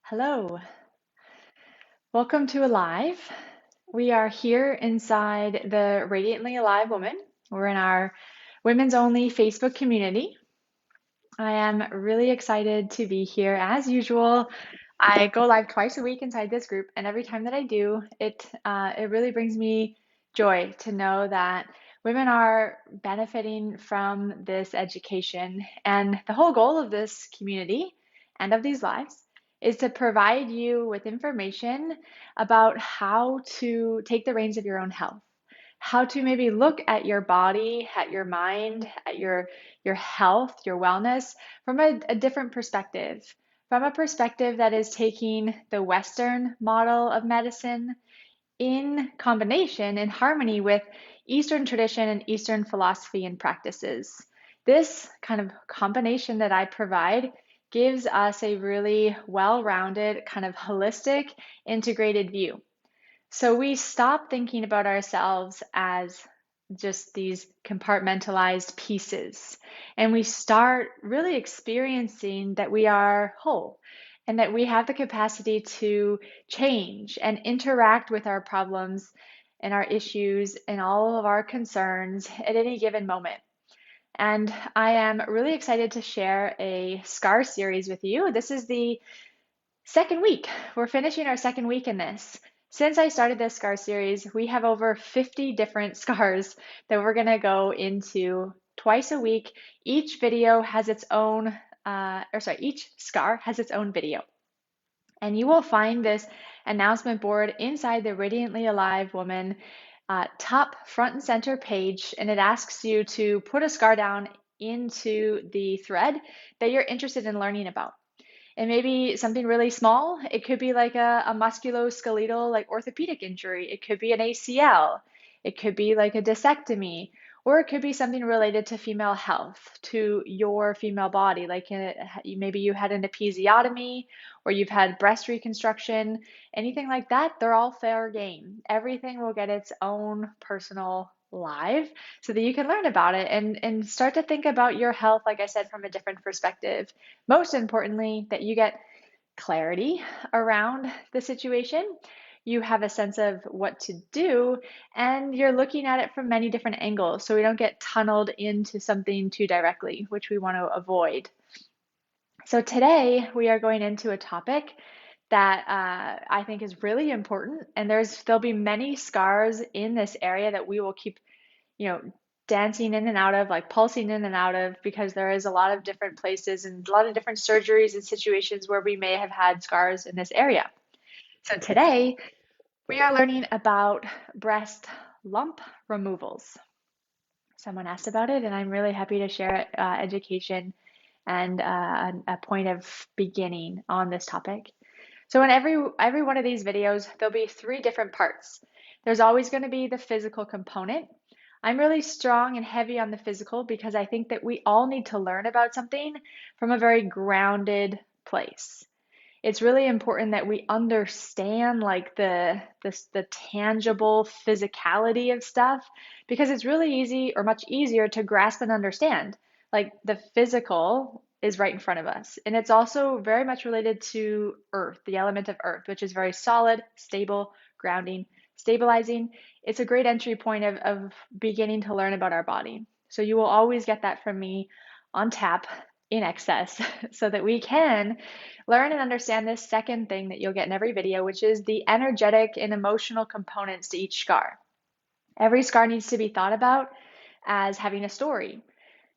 Hello, welcome to Alive. We are here inside the Radiantly Alive Woman. We're in our women's only Facebook community. I am really excited to be here as usual. I go live twice a week inside this group, and every time that I do, it really brings me joy to know that women are benefiting from this education. And the whole goal of this community and of these lives is to provide you with information about how to take the reins of your own health, how to maybe look at your body, at your mind, at your health, your wellness from a different perspective, from a perspective that is taking the Western model of medicine in combination, in harmony with Eastern tradition and Eastern philosophy and practices. This kind of combination that I provide gives us a really well-rounded, kind of holistic, integrated view. So we stop thinking about ourselves as just these compartmentalized pieces, and we start really experiencing that we are whole and that we have the capacity to change and interact with our problems and our issues and all of our concerns at any given moment. And I am really excited to share a SCAR series with you. This is the second week. We're finishing our second week in this. Since I started this SCAR series, we have over 50 different scars that we're going to go into twice a week. Each video has its own, each SCAR has its own video. And you will find this announcement board inside the Radiantly Alive Woman top front and center page, and it asks you to put a SCAR down into the thread that you're interested in learning about. And maybe something really small. It could be like a musculoskeletal, like orthopedic injury. It could be an ACL. It could be like a discectomy, or it could be something related to female health, to your female body. Like maybe you had an episiotomy, or you've had breast reconstruction, anything like that. They're all fair game. Everything will get its own personal live so that you can learn about it and start to think about your health, like I said, from a different perspective. Most importantly, that you get clarity around the situation. You have a sense of what to do, and you're looking at it from many different angles so we don't get tunneled into something too directly, which we want to avoid. So today we are going into a topic that I think is really important, and there'll be many scars in this area that we will keep, dancing in and out of, like pulsing in and out of, because there is a lot of different places and a lot of different surgeries and situations where we may have had scars in this area. So today we are learning about breast lump removals. Someone asked about it, and I'm really happy to share education and a point of beginning on this topic. So in every one of these videos, there'll be three different parts. There's always going to be the physical component. I'm really strong and heavy on the physical because I think that we all need to learn about something from a very grounded place. It's really important that we understand like the tangible physicality of stuff, because it's really easy, or much easier, to grasp and understand. Like the physical is right in front of us. And it's also very much related to earth, the element of earth, which is very solid, stable, grounding, stabilizing. It's a great entry point of beginning to learn about our body. So you will always get that from me on tap in excess so that we can learn and understand this second thing that you'll get in every video, which is the energetic and emotional components to each scar. Every scar needs to be thought about as having a story.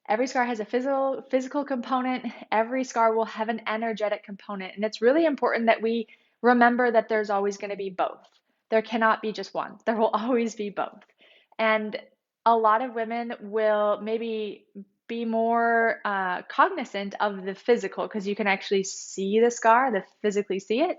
Every scar has a physical component. Every scar will have an energetic component. And it's really important that we remember that there's always going to be both. There cannot be just one. There will always be both. And a lot of women will maybe be more cognizant of the physical because you can actually see the scar, they physically see it,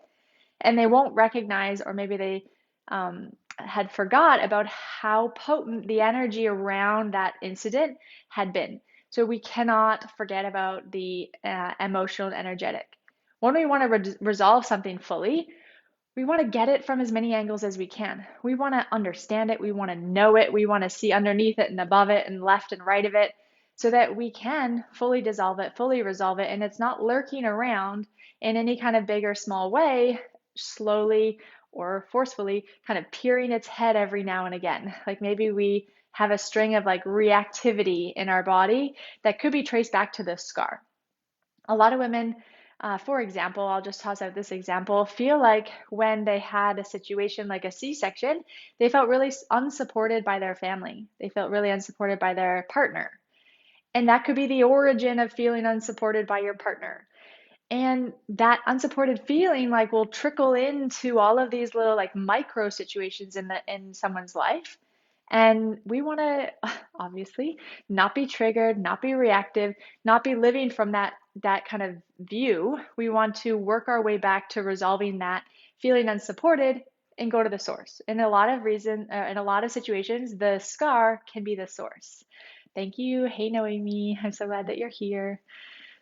and they won't recognize, or maybe they had forgot about how potent the energy around that incident had been. So we cannot forget about the emotional and energetic. When we want to resolve something fully, we want to get it from as many angles as we can. We want to understand it. We want to know it. We want to see underneath it and above it and left and right of it. so that we can fully dissolve it, fully resolve it, and it's not lurking around in any kind of big or small way, slowly or forcefully kind of peering its head every now and again. Like maybe we have a string of like reactivity in our body that could be traced back to this scar. A lot of women, for example, I'll just toss out this example, feel like when they had a situation like a C-section, they felt really unsupported by their family. They felt really unsupported by their partner. And that could be the origin of feeling unsupported by your partner. And that unsupported feeling like will trickle into all of these little like micro situations in someone's life. And we want to obviously not be triggered, not be reactive, not be living from that kind of view. We want to work our way back to resolving that feeling unsupported and go to the source. In a lot of situations, the scar can be the source. Thank you. Hey, Noemi. I'm so glad that you're here.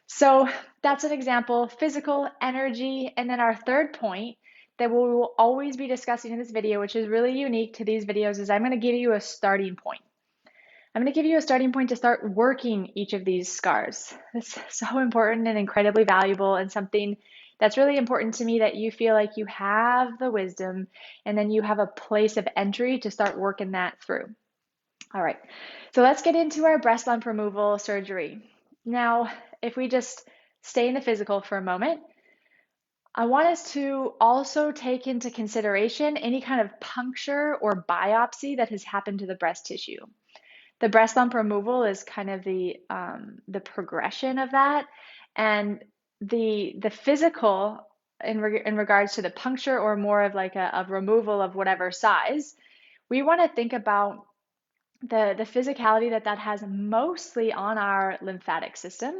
So that's an example, physical, energy, and then our third point that we will always be discussing in this video, which is really unique to these videos, is I'm going to give you a starting point. I'm going to give you a starting point to start working each of these scars. It's so important and incredibly valuable, and something that's really important to me, that you feel like you have the wisdom and then you have a place of entry to start working that through. All right, so let's get into our breast lump removal surgery. Now, if we just stay in the physical for a moment, I want us to also take into consideration any kind of puncture or biopsy that has happened to the breast tissue. The breast lump removal is kind of the progression of that, and the physical in regards to the puncture, or more of like a removal of whatever size, we want to think about the physicality that has mostly on our lymphatic system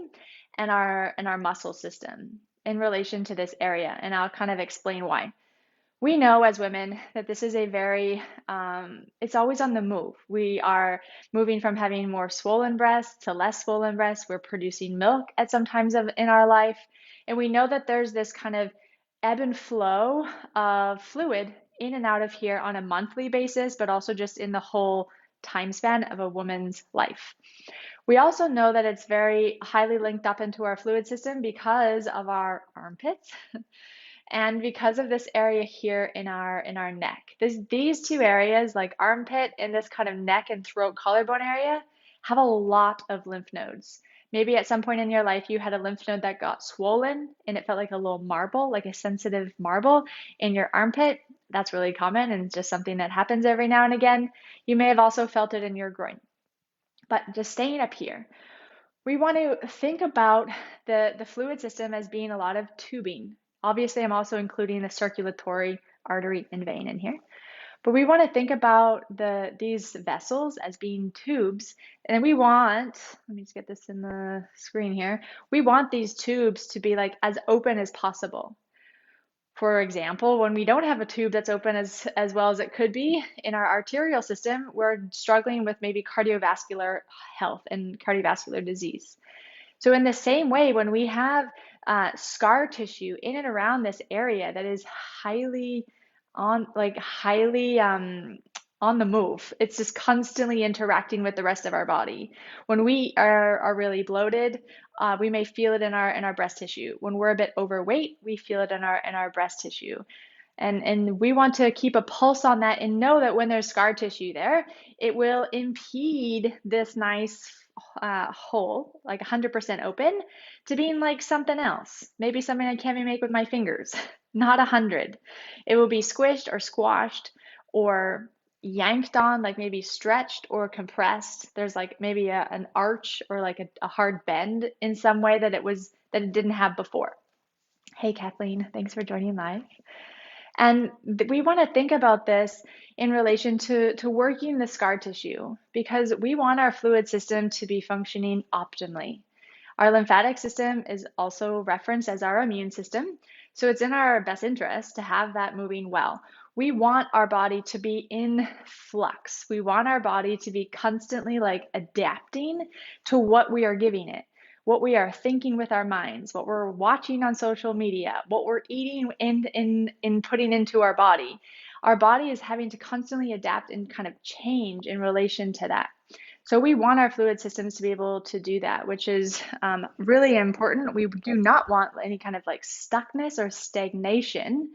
and our muscle system in relation to this area, and I'll kind of explain why. We know as women that this is a very, it's always on the move. We are moving from having more swollen breasts to less swollen breasts. We're producing milk at some times in our life. And we know that there's this kind of ebb and flow of fluid in and out of here on a monthly basis, but also just in the whole time span of a woman's life. We also know that it's very highly linked up into our fluid system because of our armpits. And because of this area here in our neck. These two areas, like armpit and this kind of neck and throat collarbone area, have a lot of lymph nodes. Maybe at some point in your life you had a lymph node that got swollen and it felt like a little marble, like a sensitive marble in your armpit. That's really common and just something that happens every now and again. You may have also felt it in your groin. But just staying up here, we want to think about the fluid system as being a lot of tubing. Obviously, I'm also including the circulatory artery and vein in here. But we want to think about these vessels as being tubes. And we want, let me just get this in the screen here. We want these tubes to be like as open as possible. For example, when we don't have a tube that's open as well as it could be in our arterial system, we're struggling with maybe cardiovascular health and cardiovascular disease. So in the same way, when we have scar tissue in and around this area that is highly on the move, it's just constantly interacting with the rest of our body. When we are really bloated, we may feel it in our breast tissue. When we're a bit overweight, we feel it in our breast tissue. And we want to keep a pulse on that and know that when there's scar tissue there, it will impede this nice hole, like 100% open, to being like something else. Maybe something I can't even make with my fingers. Not 100. It will be squished or squashed or yanked on, like maybe stretched or compressed. There's like maybe an arch or like a hard bend in some way that it didn't have before. Hey Kathleen, thanks for joining live. And we want to think about this in relation to working the scar tissue, because we want our fluid system to be functioning optimally. Our lymphatic system is also referenced as our immune system, so it's in our best interest to have that moving well. We want our body to be in flux. We want our body to be constantly like adapting to what we are giving it, what we are thinking with our minds, what we're watching on social media, what we're eating in putting into our body. Our body is having to constantly adapt and kind of change in relation to that. So we want our fluid systems to be able to do that, which is really important. We do not want any kind of like stuckness or stagnation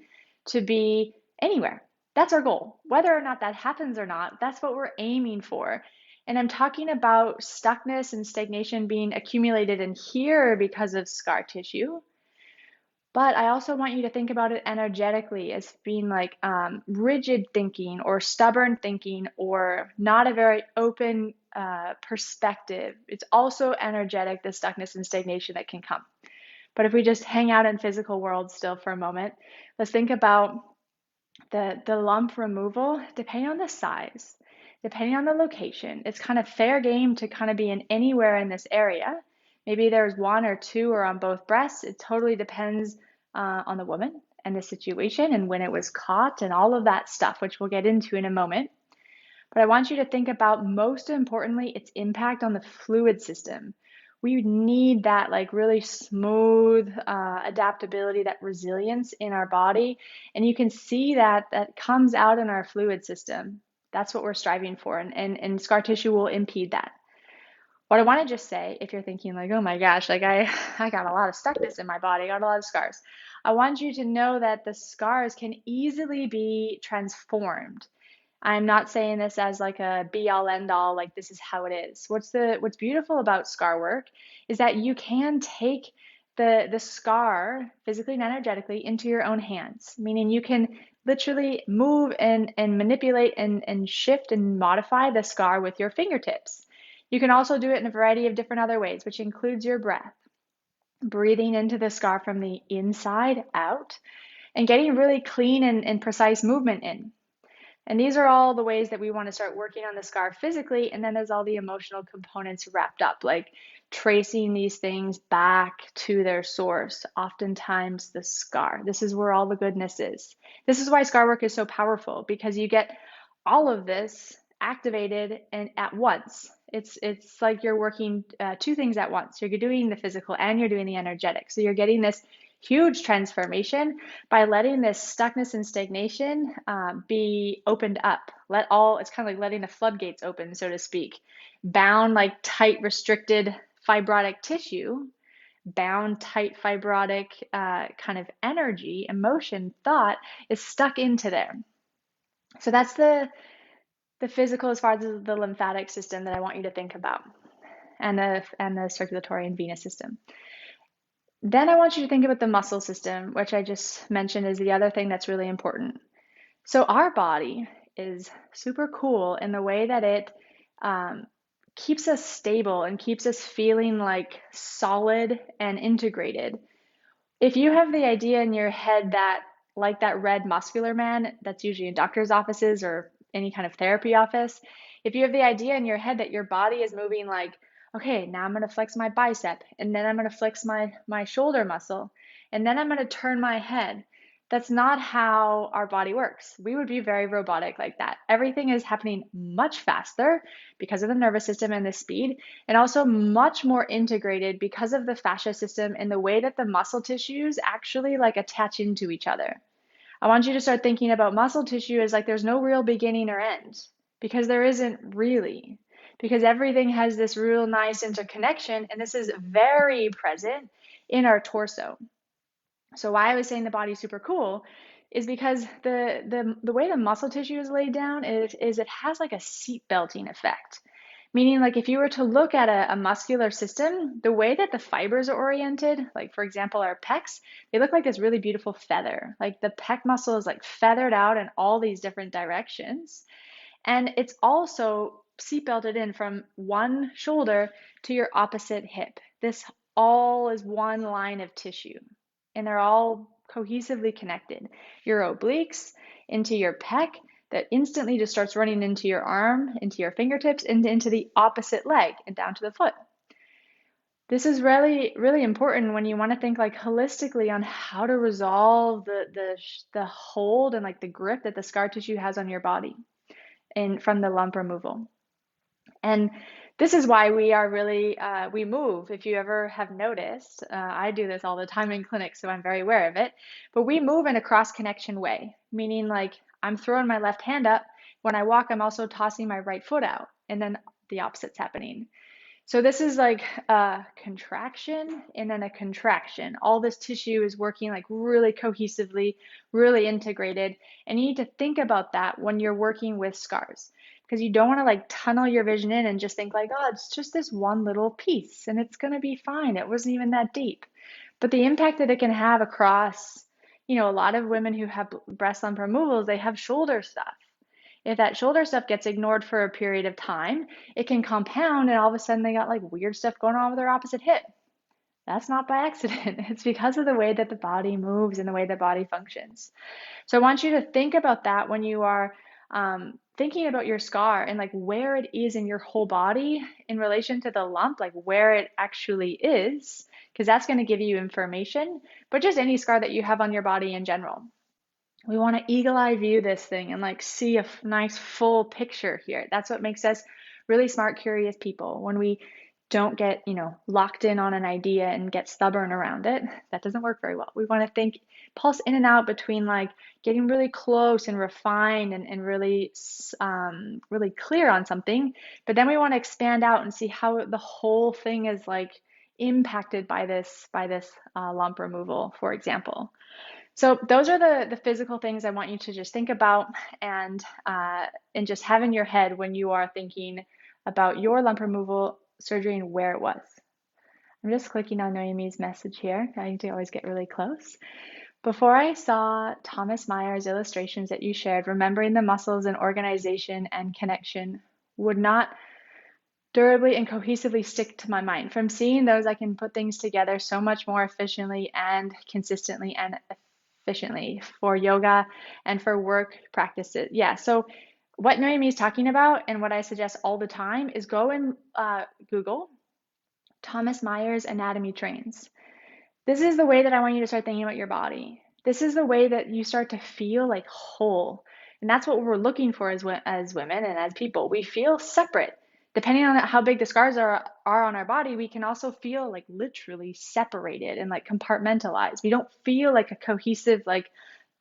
to be anywhere. That's our goal. Whether or not that happens or not, that's what we're aiming for. And I'm talking about stuckness and stagnation being accumulated in here because of scar tissue. But I also want you to think about it energetically as being like rigid thinking or stubborn thinking or not a very open perspective. It's also energetic, the stuckness and stagnation that can come. But if we just hang out in physical world still for a moment, let's think about the lump removal, depending on the size, depending on the location. It's kind of fair game to kind of be in anywhere in this area. Maybe there's one or two or on both breasts. It totally depends on the woman and the situation and when it was caught and all of that stuff, which we'll get into in a moment. But I want you to think about, most importantly, its impact on the fluid system. We need that like really smooth adaptability, that resilience in our body. And you can see that comes out in our fluid system. That's what we're striving for. And scar tissue will impede that. What I want to just say, if you're thinking like, oh my gosh, like I got a lot of stuckness in my body, I got a lot of scars. I want you to know that the scars can easily be transformed. I'm not saying this as like a be all end all, like this is how it is. What's beautiful about scar work is that you can take the scar physically and energetically into your own hands, meaning you can literally move and manipulate and shift and modify the scar with your fingertips. You can also do it in a variety of different other ways, which includes your breath, breathing into the scar from the inside out and getting really clean and precise movement in. And these are all the ways that we want to start working on the scar physically. And then there's all the emotional components wrapped up, like tracing these things back to their source, oftentimes the scar. This is where all the goodness is. This is why scar work is so powerful, because you get all of this activated and at once. It's like you're working two things at once. You're doing the physical and you're doing the energetic. So you're getting this huge transformation by letting this stuckness and stagnation be opened up. It's kind of like letting the floodgates open, so to speak. Bound, like tight, restricted fibrotic tissue, bound, tight, fibrotic kind of energy, emotion, thought is stuck into there. So that's the physical as far as the lymphatic system that I want you to think about, and the circulatory and venous system. Then I want you to think about the muscle system, which I just mentioned is the other thing that's really important. So our body is super cool in the way that it keeps us stable and keeps us feeling like solid and integrated. If you have the idea in your head that, like that red muscular man that's usually in doctor's offices or any kind of therapy office, if you have the idea in your head that your body is moving like, okay, now I'm going to flex my bicep, and then I'm going to flex my shoulder muscle, and then I'm going to turn my head. That's not how our body works. We would be very robotic like that. Everything is happening much faster because of the nervous system and the speed, and also much more integrated because of the fascia system and the way that the muscle tissues actually like attach into each other. I want you to start thinking about muscle tissue as like there's no real beginning or end, because there isn't really, because everything has this real nice interconnection, and this is very present in our torso. So why I was saying the body's super cool is because the way the muscle tissue is laid down is it has like a seat belting effect. Meaning, like if you were to look at a muscular system, the way that the fibers are oriented, like for example, our pecs, they look like this really beautiful feather. Like the pec muscle is like feathered out in all these different directions. And it's also seatbelted in from one shoulder to your opposite hip. This all is one line of tissue, and they're all cohesively connected. Your obliques into your pec, that instantly just starts running into your arm, into your fingertips, and into the opposite leg and down to the foot. This is really, really important when you want to think like holistically on how to resolve the hold and like the grip that the scar tissue has on your body and from the lump removal. And this is why we are really, we move. If you ever have noticed, I do this all the time in clinic, so I'm very aware of it, but we move in a cross connection way, meaning like I'm throwing my left hand up. When I walk, I'm also tossing my right foot out. And then the opposite's happening. So this is like a contraction and then a contraction. All this tissue is working like really cohesively, really integrated. And you need to think about that when you're working with scars, because you don't want to like tunnel your vision in and just think like, oh, it's just this one little piece and it's going to be fine. It wasn't even that deep. But the impact that it can have across, a lot of women who have breast lump removals, they have shoulder stuff. If that shoulder stuff gets ignored for a period of time, it can compound and all of a sudden they got like weird stuff going on with their opposite hip. That's not by accident. It's because of the way that the body moves and the way the body functions. So I want you to think about that when you are thinking about your scar and like where it is in your whole body in relation to the lump, like where it actually is, because that's going to give you information, but just any scar that you have on your body in general. We want to eagle-eye view this thing and like see a nice full picture here. That's what makes us really smart, curious people. When we don't get, locked in on an idea and get stubborn around it, that doesn't work very well. We want to think, pulse in and out between like getting really close and refined and really, really clear on something. But then we want to expand out and see how the whole thing is like impacted by this lump removal, for example. So those are the physical things I want you to just think about and just have in your head when you are thinking about your lump removal surgery and where it was. I'm just clicking on Noemi's message here. I need to always get really close. Before I saw Thomas Meyer's illustrations that you shared, remembering the muscles and organization and connection would not durably and cohesively stick to my mind. From seeing those, I can put things together so much more efficiently and consistently and efficiently for yoga and for work practices. Yeah, so what Noemi is talking about and what I suggest all the time is go and Google Thomas Meyer's anatomy trains. This is the way that I want you to start thinking about your body. This is the way that you start to feel like whole. And that's what we're looking for as women and as people. We feel separate. Depending on how big the scars are on our body, we can also feel like literally separated and like compartmentalized. We don't feel like a cohesive, like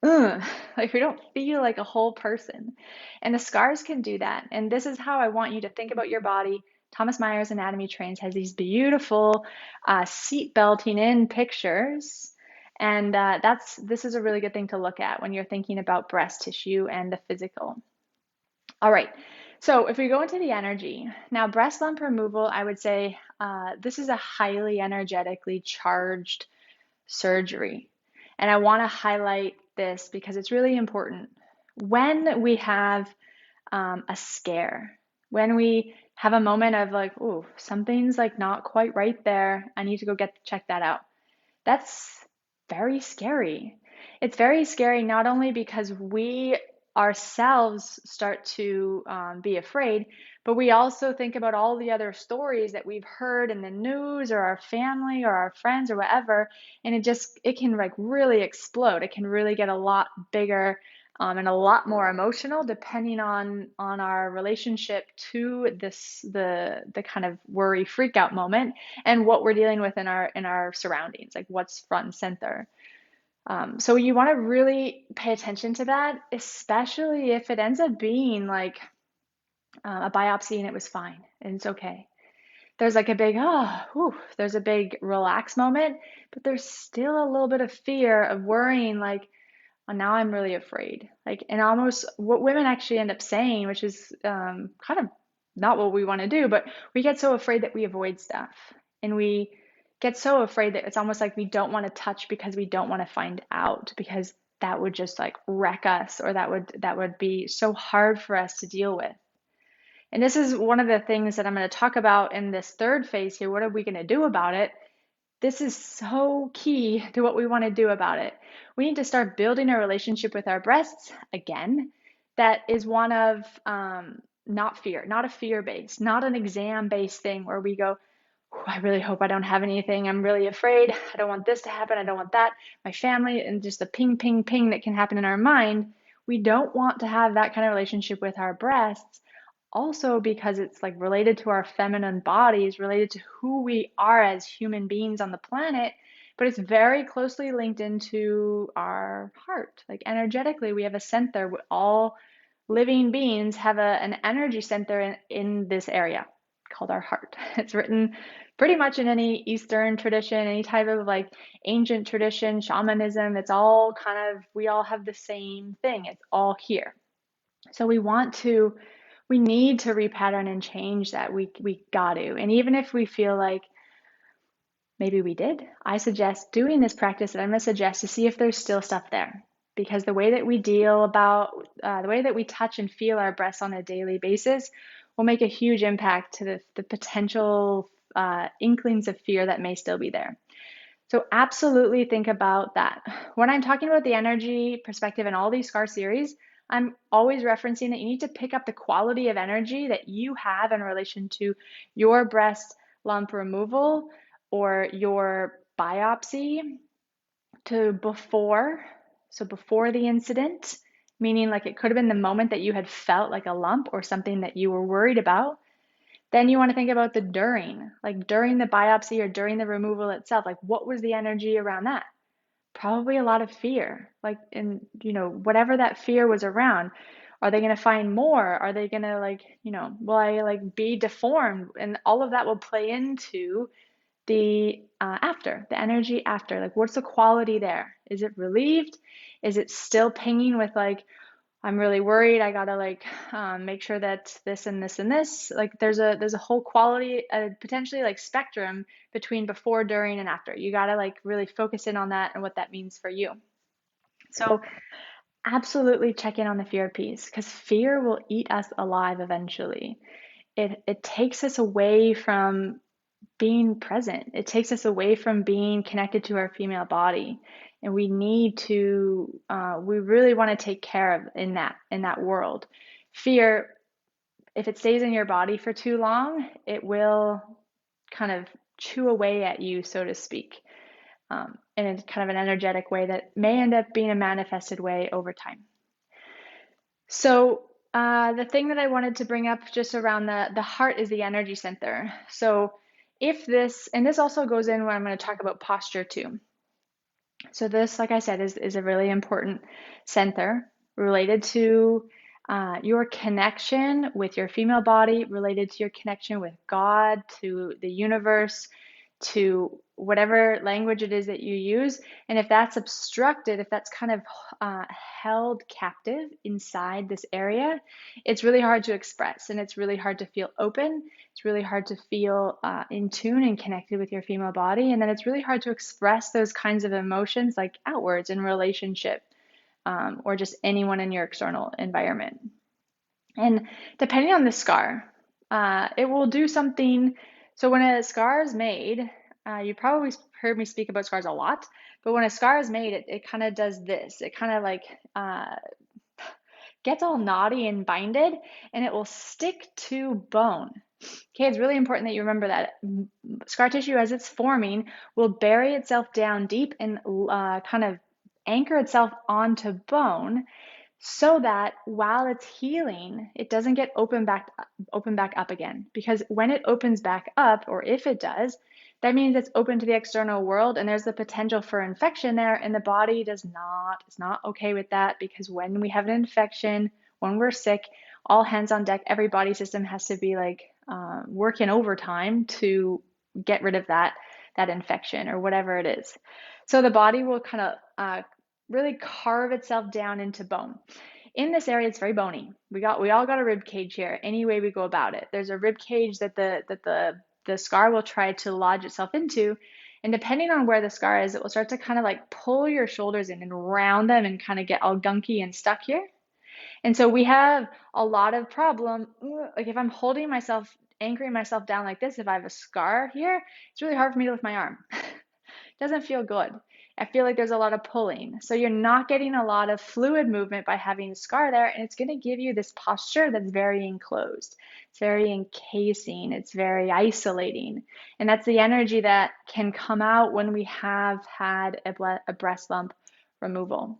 we don't feel like a whole person. And the scars can do that. And this is how I want you to think about your body. Thomas Meyer's Anatomy Trains has these beautiful seat belting in pictures. And this is a really good thing to look at when you're thinking about breast tissue and the physical. All right. So if we go into the energy, now breast lump removal, I would say this is a highly energetically charged surgery. And I want to highlight this because it's really important. When we have a scare, when we have a moment of like, oh, something's like not quite right there, I need to go check that out. That's very scary. It's very scary not only because we ourselves start to be afraid, but we also think about all the other stories that we've heard in the news or our family or our friends or whatever, and it can like really explode. It can really get a lot bigger and a lot more emotional depending on our relationship to the kind of worry freak out moment and what we're dealing with in our surroundings, like what's front and center. So you want to really pay attention to that, especially if it ends up being like a biopsy and it was fine and it's okay. There's like a big, there's a big relax moment, but there's still a little bit of fear of worrying like, oh, now I'm really afraid. Like, and almost what women actually end up saying, which is kind of not what we want to do, but we get so afraid that we avoid stuff. And we get so afraid that it's almost like we don't want to touch because we don't want to find out, because that would just like wreck us, or that would be so hard for us to deal with. And this is one of the things that I'm going to talk about in this third phase here. What are we going to do about it? This is so key to what we want to do about it. We need to start building a relationship with our breasts again that is one of not fear, not a fear-based, not an exam-based thing where we go, I really hope I don't have anything. I'm really afraid. I don't want this to happen. I don't want that. My family, and just the ping, ping, ping that can happen in our mind. We don't want to have that kind of relationship with our breasts. Also because it's like related to our feminine bodies, related to who we are as human beings on the planet, but it's very closely linked into our heart. Like energetically, we have a center. All living beings have an energy center in this area. called our heart. It's written pretty much in any Eastern tradition, any type of like ancient tradition, shamanism. It's all kind of, we all have the same thing. It's all here. So we need to repattern and change that. We got to. And even if we feel like maybe we did, I suggest doing this practice that I'm going to suggest to see if there's still stuff there. Because the way that we the way that we touch and feel our breaths on a daily basis will make a huge impact to the potential inklings of fear that may still be there. So absolutely think about that. When I'm talking about the energy perspective in all these SCAR series, I'm always referencing that you need to pick up the quality of energy that you have in relation to your breast lump removal or your biopsy to before. So before the incident, meaning like it could have been the moment that you had felt like a lump or something that you were worried about. Then you want to think about the during, like during the biopsy or during the removal itself, like what was the energy around that? Probably a lot of fear, like, and whatever that fear was around, are they going to find more? Are they going to will I like be deformed? And all of that will play into the the energy after, like what's the quality there? Is it relieved? Is it still pinging with like, I'm really worried. I gotta make sure that this and this and this. Like there's a whole quality, potentially like spectrum between before, during, and after. You gotta like really focus in on that and what that means for you. So absolutely check in on the fear piece because fear will eat us alive eventually. It takes us away from being present. It takes us away from being connected to our female body. And we need to, we really want to take care of in that world. Fear, if it stays in your body for too long, it will kind of chew away at you, so to speak, in a kind of an energetic way that may end up being a manifested way over time. So the thing that I wanted to bring up just around the heart is the energy center. So if this, and this also goes in when I'm going to talk about posture too. So this, like I said, is a really important center related to your connection with your female body, related to your connection with God, to the universe, to whatever language it is that you use. And if that's obstructed, if that's kind of held captive inside this area, it's really hard to express and it's really hard to feel open. It's really hard to feel in tune and connected with your female body. And then it's really hard to express those kinds of emotions like outwards in relationship or just anyone in your external environment. And depending on the scar, it will do something. So when a scar is made, you probably heard me speak about scars a lot, but when a scar is made, it kind of does this. It kind of like gets all knotty and binded, and it will stick to bone. Okay, it's really important that you remember that scar tissue, as it's forming, will bury itself down deep and kind of anchor itself onto bone so that while it's healing, it doesn't get open back up again. Because when it opens back up, or if it does, that means it's open to the external world and there's the potential for infection there, and the body is not okay with that, because when we have an infection, when we're sick, all hands on deck, every body system has to be like working overtime to get rid of that infection or whatever it is. So the body will kind of really carve itself down into bone. In this area, it's very bony. We all got a rib cage here. Any way we go about it, there's a rib cage that the scar will try to lodge itself into, and depending on where the scar is, it will start to kind of like pull your shoulders in and round them and kind of get all gunky and stuck here. And so we have a lot of problem. Like if I'm holding myself, anchoring myself down like this, if I have a scar here, it's really hard for me to lift my arm. It doesn't feel good. I feel like there's a lot of pulling. So you're not getting a lot of fluid movement by having a scar there, and it's going to give you this posture that's very enclosed. It's very encasing. It's very isolating. And that's the energy that can come out when we have had a breast lump removal.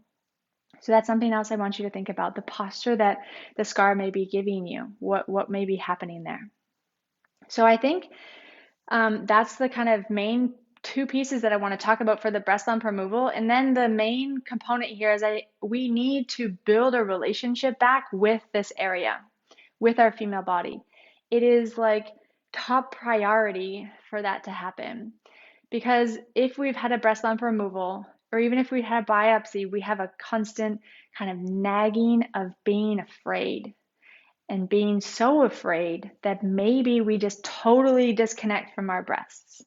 So that's something else I want you to think about, the posture that the scar may be giving you, what may be happening there. So I think that's the kind of main two pieces that I want to talk about for the breast lump removal. And then the main component here is we need to build a relationship back with this area, with our female body. It is like top priority for that to happen. Because if we've had a breast lump removal, or even if we had a biopsy, we have a constant kind of nagging of being afraid and being so afraid that maybe we just totally disconnect from our breasts.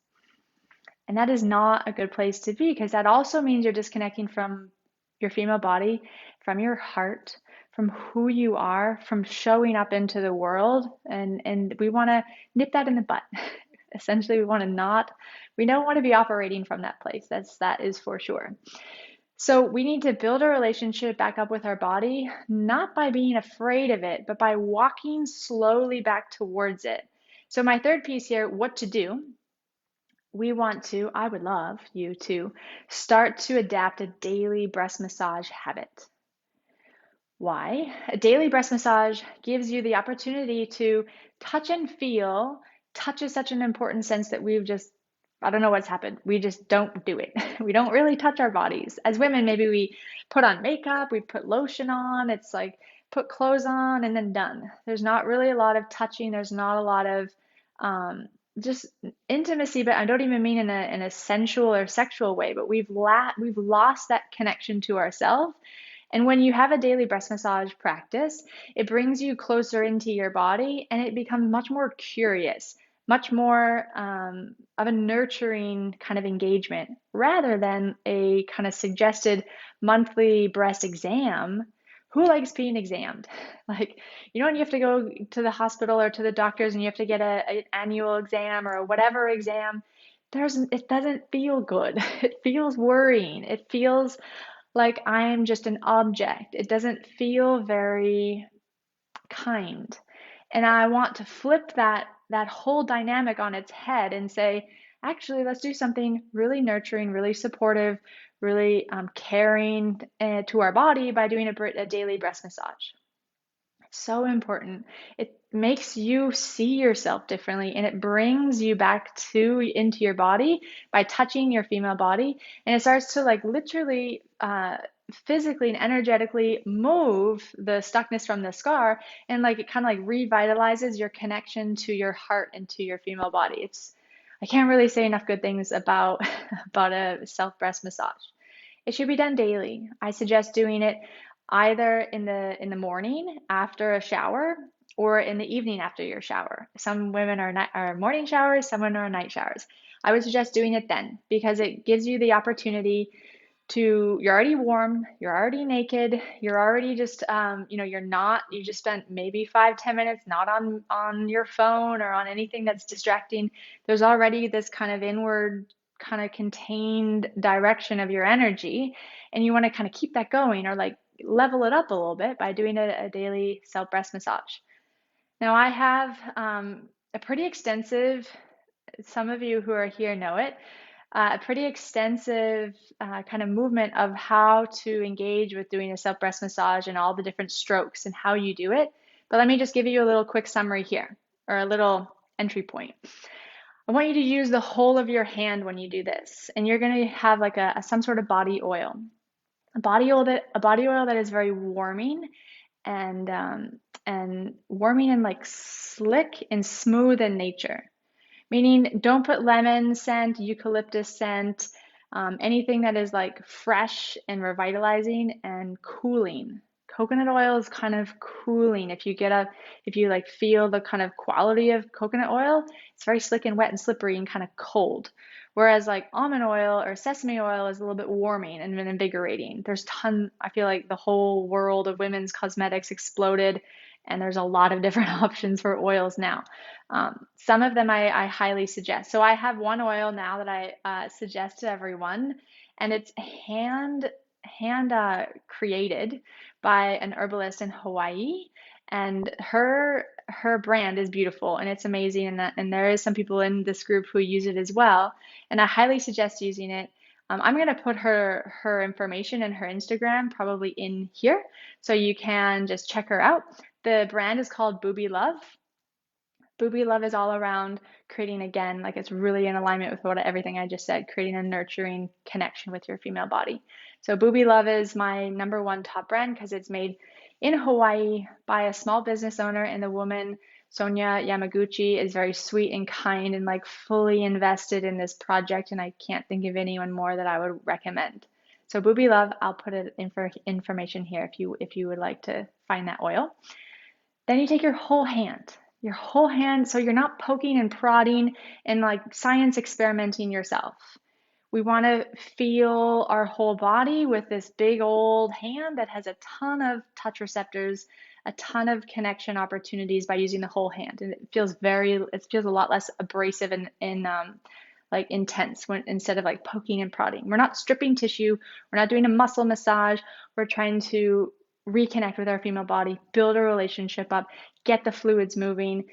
And that is not a good place to be, because that also means you're disconnecting from your female body, from your heart, from who you are, from showing up into the world. And we want to nip that in the butt. Essentially, we don't want to be operating from that place. That is for sure. So we need to build a relationship back up with our body, not by being afraid of it, but by walking slowly back towards it. So my third piece here, what to do. I would love you to start to adapt a daily breast massage habit. Why? A daily breast massage gives you the opportunity to touch and feel. Touch is such an important sense that I don't know what's happened. We just don't do it. We don't really touch our bodies. As women, maybe we put on makeup, we put lotion on. It's like put clothes on and then done. There's not really a lot of touching. There's not a lot of just intimacy, but I don't even mean in a sensual or sexual way, but we've lost that connection to ourselves. And when you have a daily breast massage practice, it brings you closer into your body and it becomes much more curious, much more of a nurturing kind of engagement rather than a kind of suggested monthly breast exam. Who likes being examined? Like, when you have to go to the hospital or to the doctors and you have to get an annual exam or a whatever exam, it doesn't feel good. It feels worrying. It feels like I'm just an object. It doesn't feel very kind. And I want to flip that whole dynamic on its head and say, actually, let's do something really nurturing, really supportive, really caring to our body by doing a daily breast massage. So important. It makes you see yourself differently and it brings you back into your body by touching your female body, and it starts to like literally physically and energetically move the stuckness from the scar, and like it kind of like revitalizes your connection to your heart and to your female body. I can't really say enough good things about about a self breast massage. It should be done daily. I suggest doing it either in the morning after a shower or in the evening after your shower. Some women are morning showers, some women are night showers. I would suggest doing it then because it gives you the opportunity you're already warm, you're already naked, you're already just, you just spent maybe 5-10 minutes not on your phone or on anything that's distracting. There's already this kind of inward, kind of contained direction of your energy, and you want to kind of keep that going or like level it up a little bit by doing a daily self breast massage. Now, I have a pretty extensive, some of you who are here know it, a pretty extensive kind of movement of how to engage with doing a self breast massage and all the different strokes and how you do it. But let me just give you a little quick summary here, or a little entry point. I want you to use the whole of your hand when you do this, and you're going to have like some sort of body oil, a body oil that is very warming and warming and like slick and smooth in nature. Meaning, don't put lemon scent, eucalyptus scent, anything that is like fresh and revitalizing and cooling. Coconut oil is kind of cooling. If you like feel the kind of quality of coconut oil, it's very slick and wet and slippery and kind of cold. Whereas like almond oil or sesame oil is a little bit warming and invigorating. I feel like the whole world of women's cosmetics exploded, and there's a lot of different options for oils now. Some of them I highly suggest. So I have one oil now that I suggest to everyone, and it's hand created by an herbalist in Hawaii, and her brand is beautiful and it's amazing, and there is some people in this group who use it as well, and I highly suggest using it. I'm going to put her information and her Instagram probably in here so you can just check her out. The brand is called Booby Love. Booby Love is all around creating, again, like it's really in alignment with everything I just said, creating a nurturing connection with your female body. So Booby Love is my number one top brand because it's made in Hawaii by a small business owner, and the woman Sonia Yamaguchi is very sweet and kind and like fully invested in this project, and I can't think of anyone more that I would recommend. So Booby Love, I'll put it in for information here if you would like to find that oil. Then you take your whole hand, so you're not poking and prodding and like science experimenting yourself. We want to feel our whole body with this big old hand that has a ton of touch receptors, a ton of connection opportunities by using the whole hand. And it feels a lot less abrasive and like intense when instead of like poking and prodding. We're not stripping tissue, we're not doing a muscle massage, we're trying to reconnect with our female body, build a relationship up, get the fluids moving,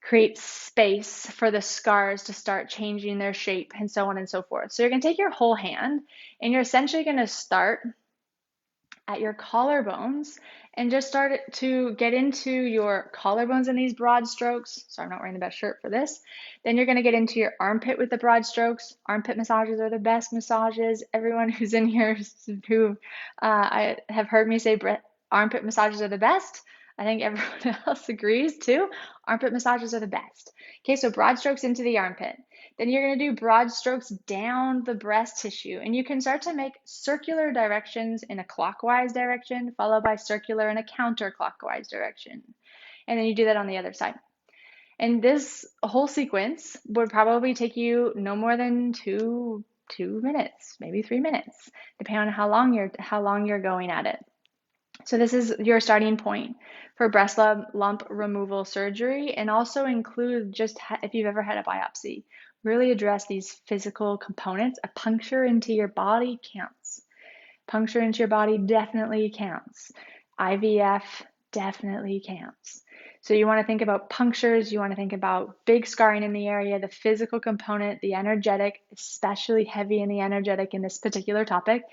create space for the scars to start changing their shape, and so on and so forth. So you're going to take your whole hand and you're essentially going to start at your collarbones and just start to get into your collarbones in these broad strokes. So I'm not wearing the best shirt for this. Then you're going to get into your armpit with the broad strokes. Armpit massages are the best massages. Everyone who's in here who I have heard me say armpit massages are the best. I think everyone else agrees too. Armpit massages are the best. Okay, so broad strokes into the armpit. Then you're going to do broad strokes down the breast tissue, and you can start to make circular directions in a clockwise direction, followed by circular in a counterclockwise direction. And then you do that on the other side. And this whole sequence would probably take you no more than two minutes, maybe 3 minutes, depending on how long you're going at it. So this is your starting point for breast lump removal surgery, and also include just if you've ever had a biopsy, really address these physical components. A puncture into your body counts. Puncture into your body definitely counts. IVF definitely counts. So you want to think about punctures, you want to think about big scarring in the area, the physical component, the energetic, especially heavy in the energetic in this particular topic,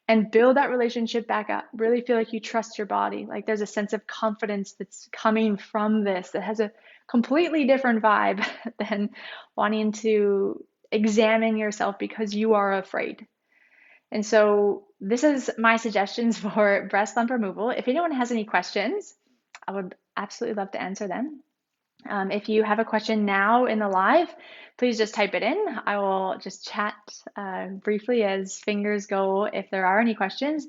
and build that relationship back up. Really feel like you trust your body. Like there's a sense of confidence that's coming from this that has a completely different vibe than wanting to examine yourself because you are afraid. And so this is my suggestions for breast lump removal. If anyone has any questions, I would absolutely love to answer them. If you have a question now in the live, please just type it in. I will just chat briefly as fingers go if there are any questions.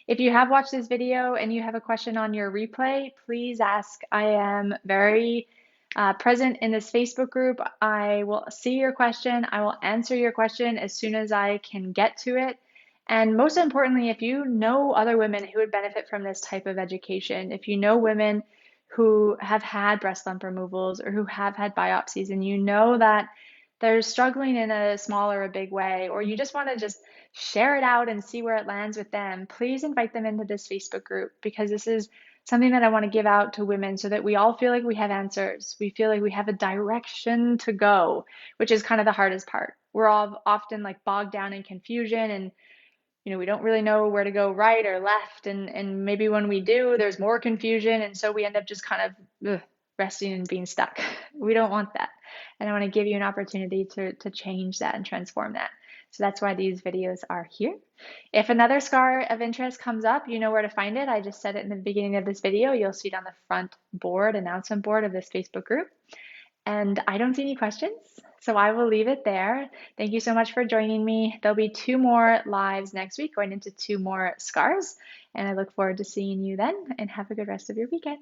If you have watched this video and you have a question on your replay, please ask. I am very present in this Facebook group. I will see your question. I will answer your question as soon as I can get to it. And most importantly, if you know other women who would benefit from this type of education, if you know women who have had breast lump removals or who have had biopsies, and you know that they're struggling in a small or a big way, or you just want to just share it out and see where it lands with them, please invite them into this Facebook group, because this is something that I want to give out to women so that we all feel like we have answers. We feel like we have a direction to go, which is kind of the hardest part. We're all often like bogged down in confusion, and we don't really know where to go right or left, and maybe when we do, there's more confusion, and so we end up just kind of resting and being stuck. We don't want that, and I want to give you an opportunity to change that and transform that. So that's why these videos are here. If another scar of interest comes up, you know where to find it. I just said it in the beginning of this video. You'll see it on the front announcement board of this Facebook group. And I don't see any questions, so I will leave it there. Thank you so much for joining me. There'll be 2 more lives next week, going into 2 more scars, and I look forward to seeing you then, and have a good rest of your weekend.